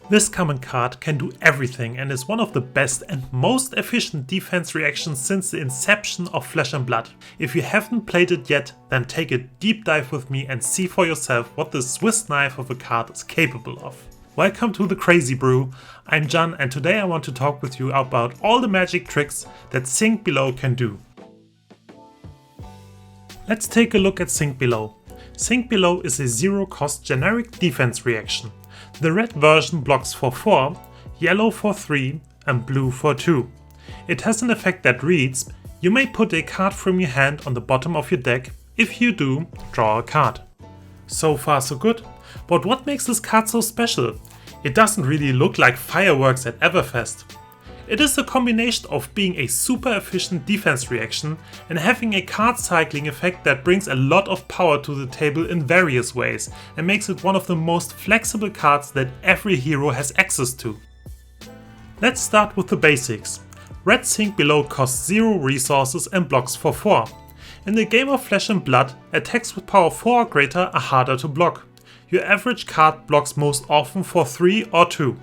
This common card can do everything and is one of the best and most efficient defense reactions since the inception of Flesh and Blood. If you haven't played it yet, then take a deep dive with me and see for yourself what this Swiss knife of a card is capable of. Welcome to the Crazy Brew, I'm Jan and today I want to talk with you about all the magic tricks that Sink Below can do. Let's take a look at Sink Below. Sink Below is a zero-cost generic defense reaction. The red version blocks for 4, yellow for 3 and blue for 2. It has an effect that reads, you may put a card from your hand on the bottom of your deck. If you do, draw a card. So far so good, but what makes this card so special? It doesn't really look like fireworks at Everfest. It is a combination of being a super efficient defense reaction and having a card cycling effect that brings a lot of power to the table in various ways and makes it one of the most flexible cards that every hero has access to. Let's start with the basics. Red Sink Below costs 0 resources and blocks for 4. In the game of Flesh and Blood, attacks with power 4 or greater are harder to block. Your average card blocks most often for 3 or 2.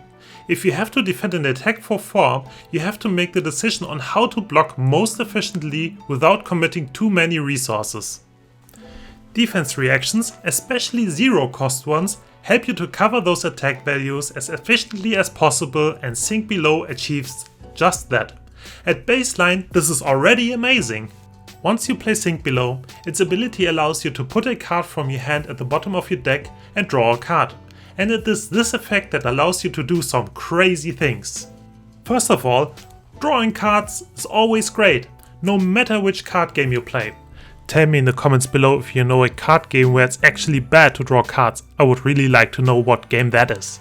If you have to defend an attack for 4, you have to make the decision on how to block most efficiently without committing too many resources. Defense reactions, especially zero cost ones, help you to cover those attack values as efficiently as possible, and Sink Below achieves just that. At baseline, this is already amazing. Once you play Sink Below, its ability allows you to put a card from your hand at the bottom of your deck and draw a card. And it is this effect that allows you to do some crazy things. First of all, drawing cards is always great, no matter which card game you play. Tell me in the comments below if you know a card game where it's actually bad to draw cards. I would really like to know what game that is.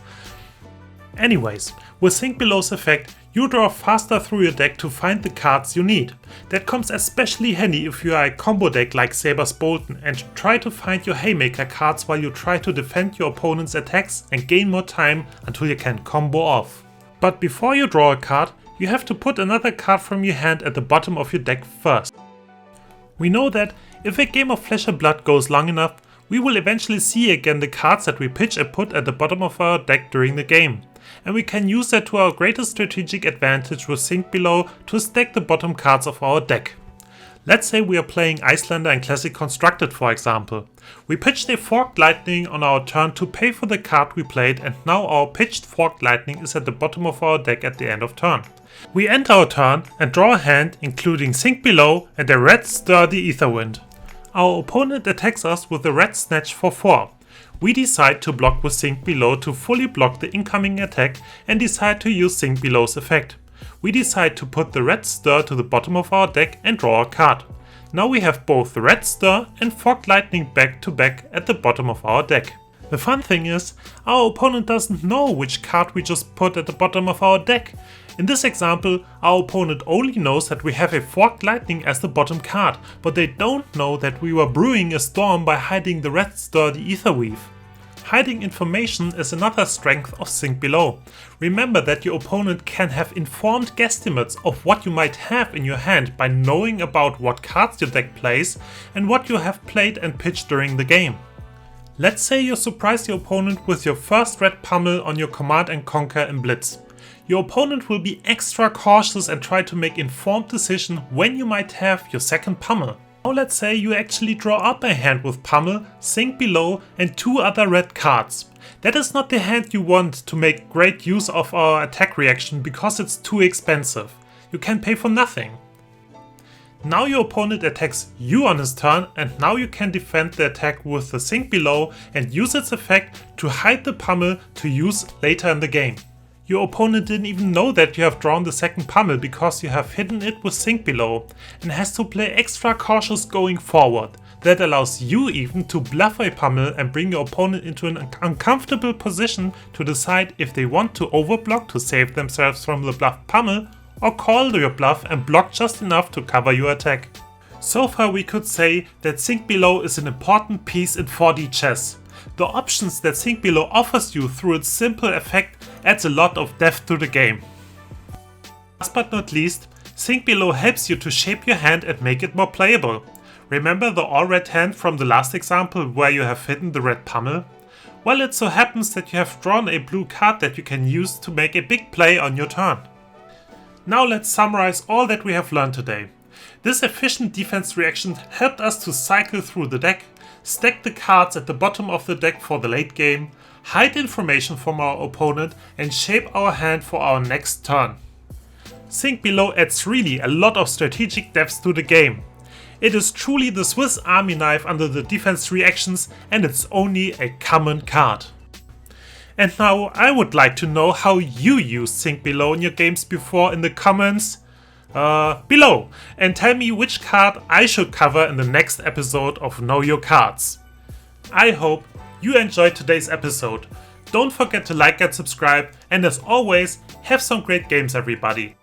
Anyways, with Sink Below's effect, you draw faster through your deck to find the cards you need. That comes especially handy if you are a combo deck like Saber's Bolton and try to find your Haymaker cards while you try to defend your opponent's attacks and gain more time until you can combo off. But before you draw a card, you have to put another card from your hand at the bottom of your deck first. We know that if a game of Flesh and Blood goes long enough, we will eventually see again the cards that we pitch and put at the bottom of our deck during the game. And we can use that to our greatest strategic advantage with Sink Below to stack the bottom cards of our deck. Let's say we are playing Icelander and Classic Constructed, for example. We pitched a Forked Lightning on our turn to pay for the card we played, and now our pitched Forked Lightning is at the bottom of our deck at the end of turn. We end our turn and draw a hand including Sink Below and a red Sturdy Aetherwind. Our opponent attacks us with a red Snatch for 4. We decide to block with Sink Below to fully block the incoming attack and decide to use Sink Below's effect. We decide to put the red Stir to the bottom of our deck and draw a card. Now we have both the red Stir and Forked Lightning back to back at the bottom of our deck. The fun thing is, our opponent doesn't know which card we just put at the bottom of our deck. In this example, our opponent only knows that we have a Forked Lightning as the bottom card, but they don't know that we were brewing a storm by hiding the red Sturdy Aetherweave. Hiding information is another strength of Sink Below. Remember that your opponent can have informed guesstimates of what you might have in your hand by knowing about what cards your deck plays and what you have played and pitched during the game. Let's say you surprise your opponent with your first red pummel on your Command and Conquer in Blitz. Your opponent will be extra cautious and try to make informed decisions when you might have your second pummel. Now let's say you actually draw up a hand with pummel, Sink Below and 2 other red cards. That is not the hand you want to make great use of our attack reaction because it's too expensive. You can pay for nothing. Now your opponent attacks you on his turn, and now you can defend the attack with the Sink Below and use its effect to hide the pummel to use later in the game. Your opponent didn't even know that you have drawn the second pummel because you have hidden it with Sink Below and has to play extra cautious going forward. That allows you even to bluff a pummel and bring your opponent into an uncomfortable position to decide if they want to overblock to save themselves from the bluff pummel or call your bluff and block just enough to cover your attack. So far we could say that Sink Below is an important piece in 4D chess. The options that Sink Below offers you through its simple effect adds a lot of depth to the game. Last but not least, Sink Below helps you to shape your hand and make it more playable. Remember the all red hand from the last example where you have hidden the red pummel? Well, it so happens that you have drawn a blue card that you can use to make a big play on your turn. Now let's summarize all that we have learned today. This efficient defense reaction helped us to cycle through the deck, stack the cards at the bottom of the deck for the late game, hide information from our opponent and shape our hand for our next turn. Think Below adds really a lot of strategic depth to the game. It is truly the Swiss Army knife under the defense reactions and it's only a common card. And now I would like to know how you use Think Below in your games before in the comments below, and tell me which card I should cover in the next episode of Know Your Cards. I hope you enjoyed today's episode. Don't forget to like and subscribe, and as always, have some great games everybody.